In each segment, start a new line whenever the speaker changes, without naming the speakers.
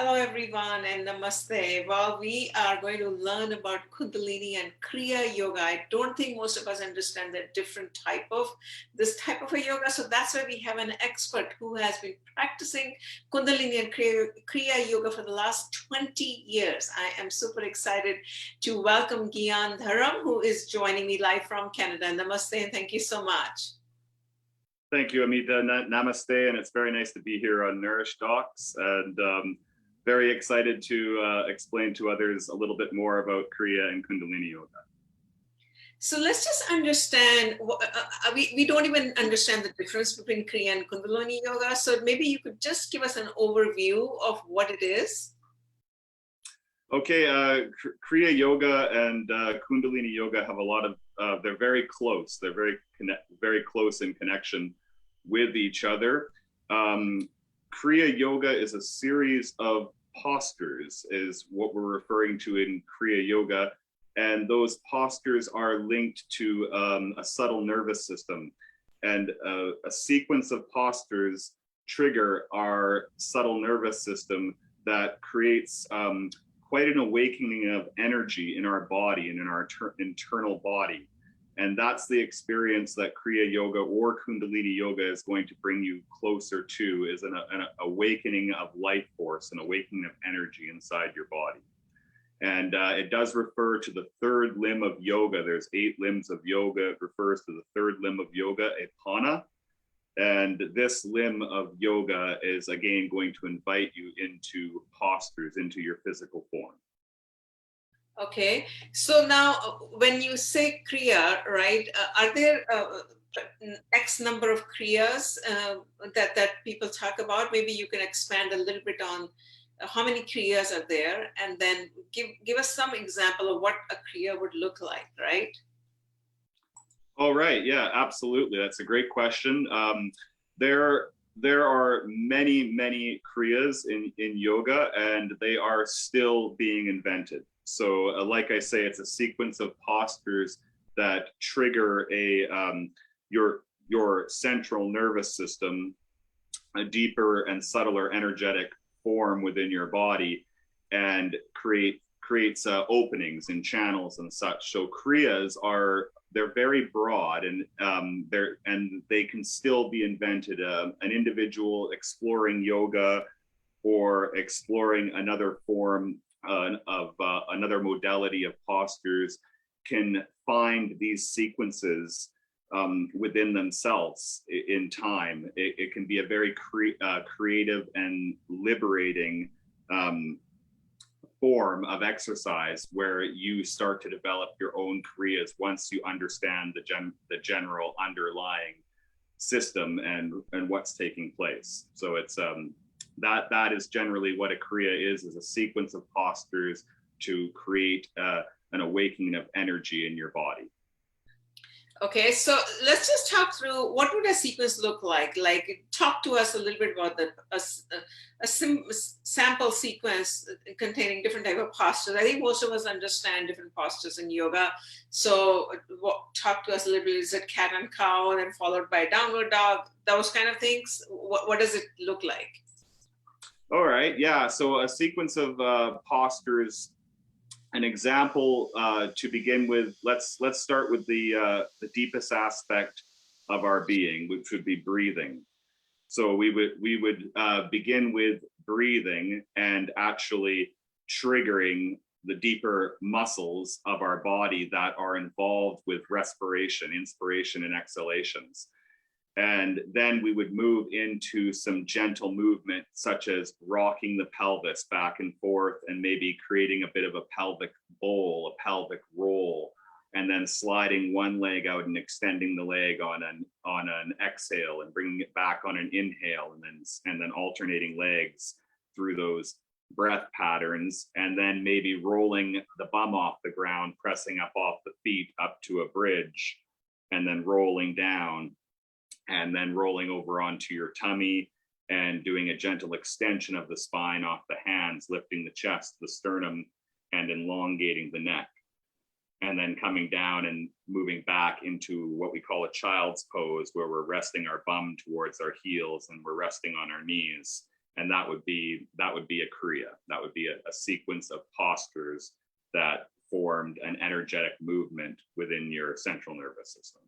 Hello, everyone, and namaste. Well, we are going to learn about Kundalini and Kriya yoga. I don't think most of us understand the different this type of a yoga. So that's why we have an expert who has been practicing Kundalini and Kriya yoga for the last 20 years. I am super excited to welcome Gian Dharam, who is joining me live from Canada. Namaste, and thank you so much.
Thank you, Amita. Namaste, and it's very nice to be here on NourishDocs, and very excited to explain to others a little bit more about Kriya and Kundalini yoga.
So let's just understand, we don't even understand the difference between Kriya and Kundalini yoga. So maybe you could just give us an overview of what it is.
Okay, Kriya yoga and Kundalini yoga have a lot of, they're very close. They're very close in connection with each other. Kriya yoga is a series of postures, is what we're referring to in Kriya yoga. And those postures are linked to a subtle nervous system. And a sequence of postures trigger our subtle nervous system that creates quite an awakening of energy in our body and in our internal body. And that's the experience that Kriya yoga or Kundalini yoga is going to bring you closer to, is an awakening of life force, an awakening of energy inside your body. And it does refer to the third limb of yoga. There's 8 limbs of yoga. It refers to the third limb of yoga, Apana. And this limb of yoga is again going to invite you into postures, into your physical form.
Okay, so now when you say Kriya, right, are there X number of Kriyas that people talk about? Maybe you can expand a little bit on how many Kriyas are there, and then give us some example of what a Kriya would look like, right?
All right, yeah, absolutely. That's a great question. There are many Kriyas in yoga, and they are still being invented. So like I say, it's a sequence of postures that trigger your central nervous system, a deeper and subtler energetic form within your body, and creates openings and channels and such. So Kriyas they're very broad, and they can still be invented. An individual exploring yoga or exploring another form of another modality of postures can find these sequences within themselves in time. It can be a very creative and liberating form of exercise where you start to develop your own Kriyas once you understand the general underlying system and what's taking place. So it's that is generally what a Kriya is a sequence of postures to create an awakening of energy in your body.
Okay, so let's just talk through what would a sequence look like. Like, talk to us a little bit about a sample sequence containing different type of postures. I think most of us understand different postures in yoga. So talk to us a little bit. Is it cat and cow, and then followed by downward dog, those kind of things? What does it look like?
All right, yeah, so a sequence of postures. An example to begin with, let's start with the deepest aspect of our being, which would be breathing. So we would begin with breathing and actually triggering the deeper muscles of our body that are involved with respiration, inspiration, and exhalations. And then we would move into some gentle movement, such as rocking the pelvis back and forth and maybe creating a bit of a pelvic bowl, a pelvic roll, and then sliding one leg out and extending the leg on an exhale and bringing it back on an inhale, and then alternating legs through those breath patterns, and then maybe rolling the bum off the ground, pressing up off the feet up to a bridge, and then rolling down, and then rolling over onto your tummy and doing a gentle extension of the spine off the hands, lifting the chest, the sternum, and elongating the neck. And then coming down and moving back into what we call a child's pose, where we're resting our bum towards our heels and we're resting on our knees. and that would be a Kriya. That would be a sequence of postures that formed an energetic movement within your central nervous system.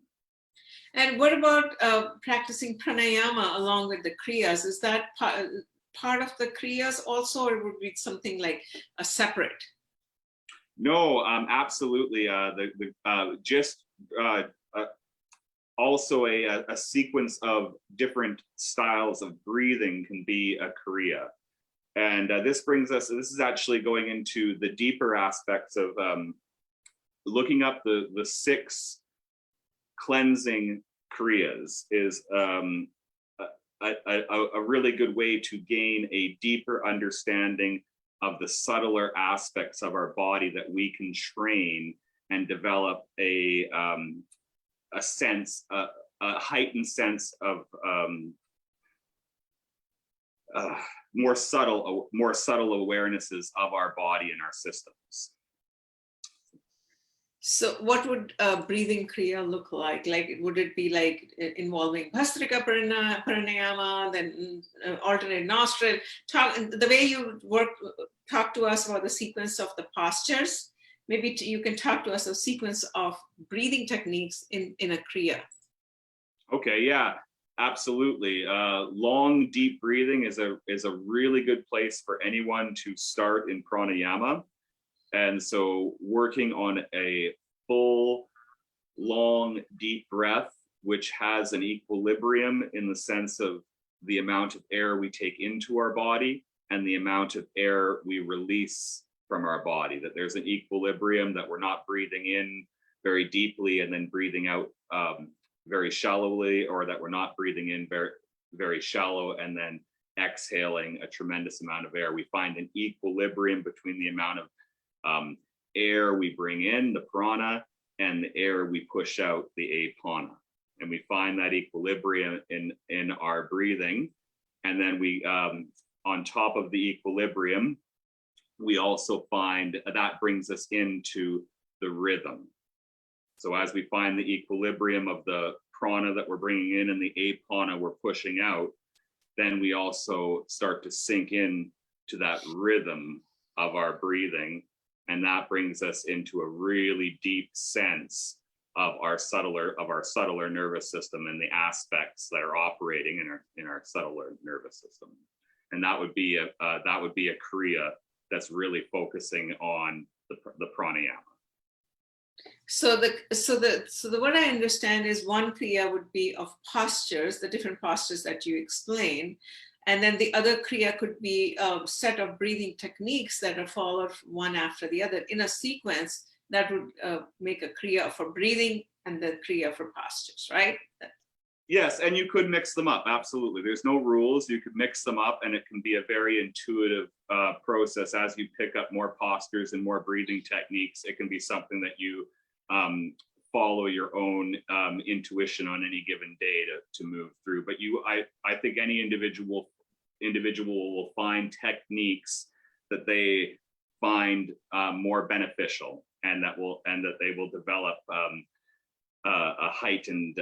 And what about practicing pranayama along with the kriyas? Is that part of the kriyas also, or would be something like a separate?
No, absolutely. Also a sequence of different styles of breathing can be a Kriya. And this is actually going into the deeper aspects of looking up the 6 cleansing Kriyas is a really good way to gain a deeper understanding of the subtler aspects of our body that we can train and develop a heightened sense of more subtle awarenesses of our body and our systems.
So what would breathing kriya look like? Like, would it be like involving Bhastrika Pranayama, then alternate nostril? The way you talk to us about the sequence of the postures, maybe you can talk to us a sequence of breathing techniques in a kriya.
Okay, yeah, absolutely. Long, deep breathing is a really good place for anyone to start in pranayama. And so working on a full, long, deep breath, which has an equilibrium in the sense of the amount of air we take into our body and the amount of air we release from our body, that there's an equilibrium, that we're not breathing in very deeply and then breathing out very shallowly, or that we're not breathing in very, very shallow and then exhaling a tremendous amount of air. We find an equilibrium between the amount of air we bring in, the prana, and the air we push out, the apana. And we find that equilibrium in our breathing. And then we, on top of the equilibrium, we also find that brings us into the rhythm. So as we find the equilibrium of the prana that we're bringing in and the apana we're pushing out, then we also start to sink in to that rhythm of our breathing. And that brings us into a really deep sense of our subtler nervous system and the aspects that are operating in our subtler nervous system. And that would be a kriya that's really focusing on the pranayama.
So what I understand is one kriya would be of postures, the different postures that you explain. And then the other kriya could be a set of breathing techniques that are followed one after the other in a sequence that would make a kriya for breathing and the kriya for postures, right?
Yes, and you could mix them up, absolutely. There's no rules. You could mix them up, and it can be a very intuitive process. As you pick up more postures and more breathing techniques, it can be something that you follow your own intuition on any given day to move through. But I think any individual will find techniques that they find more beneficial, and that they will develop a heightened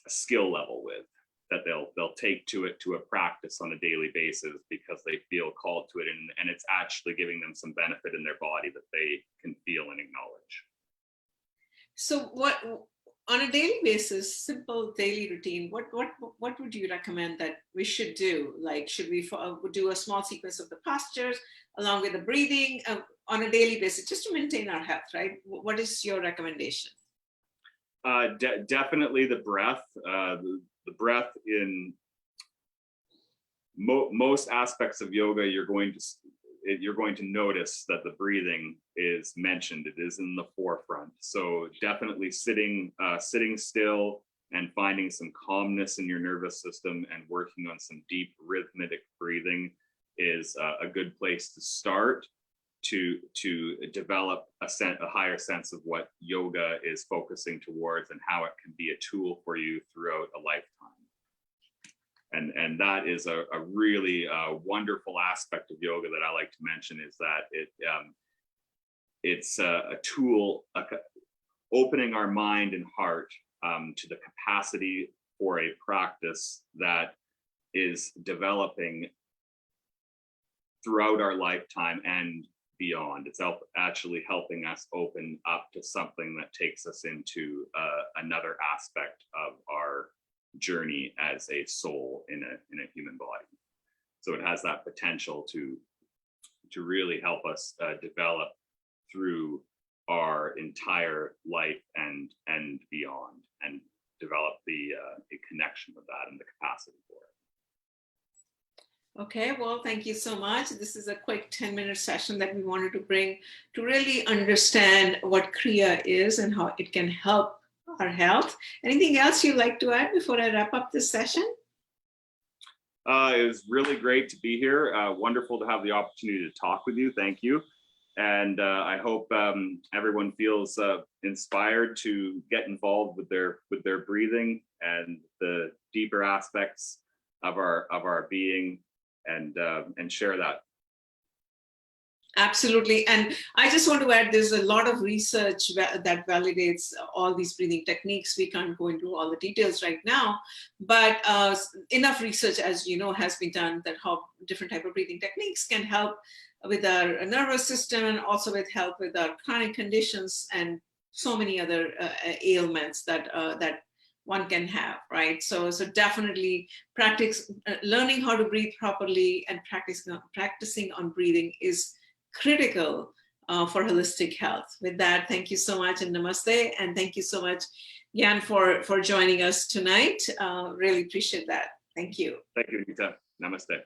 skill level with, that they'll take to a practice on a daily basis because they feel called to it, and it's actually giving them some benefit in their body that they can feel and acknowledge. So
what, on a daily basis, simple daily routine, what would you recommend that we should do? Like, should we do a small sequence of the postures along with the breathing on a daily basis just to maintain our health, right? What is your recommendation?
Definitely the breath. The breath in most aspects of yoga, you're going to notice that the breathing is mentioned. It is in the forefront. So definitely sitting still and finding some calmness in your nervous system and working on some deep rhythmic breathing is a good place to start to develop a higher sense of what yoga is focusing towards and how it can be a tool for you throughout a lifetime. And that is a really wonderful aspect of yoga that I like to mention, is that it's a tool, opening our mind and heart to the capacity for a practice that is developing throughout our lifetime and beyond. It's actually helping us open up to something that takes us into another aspect of our journey as a soul in a human body. So it has that potential to really help us develop through our entire life and beyond, and develop a connection with that and the capacity for it.
Okay, well, thank you so much. This is a quick 10-minute session that we wanted to bring to really understand what Kriya is and how it can help our health. Anything else you'd like to add before I wrap up this session?
It was really great to be here. Wonderful to have the opportunity to talk with you. Thank you. And I hope everyone feels inspired to get involved with their breathing and the deeper aspects of our being, and share that.
Absolutely. And I just want to add, there's a lot of research that validates all these breathing techniques. We can't go into all the details right now, but enough research, as you know, has been done that how different type of breathing techniques can help with our nervous system, and also with help with our chronic conditions and so many other ailments that one can have, right? So definitely practice, learning how to breathe properly and practicing on breathing is critical for holistic health. With that, thank you so much, and namaste. And thank you so much, Gian, for joining us tonight. Really appreciate that. Thank you.
Thank you, Nita. Namaste.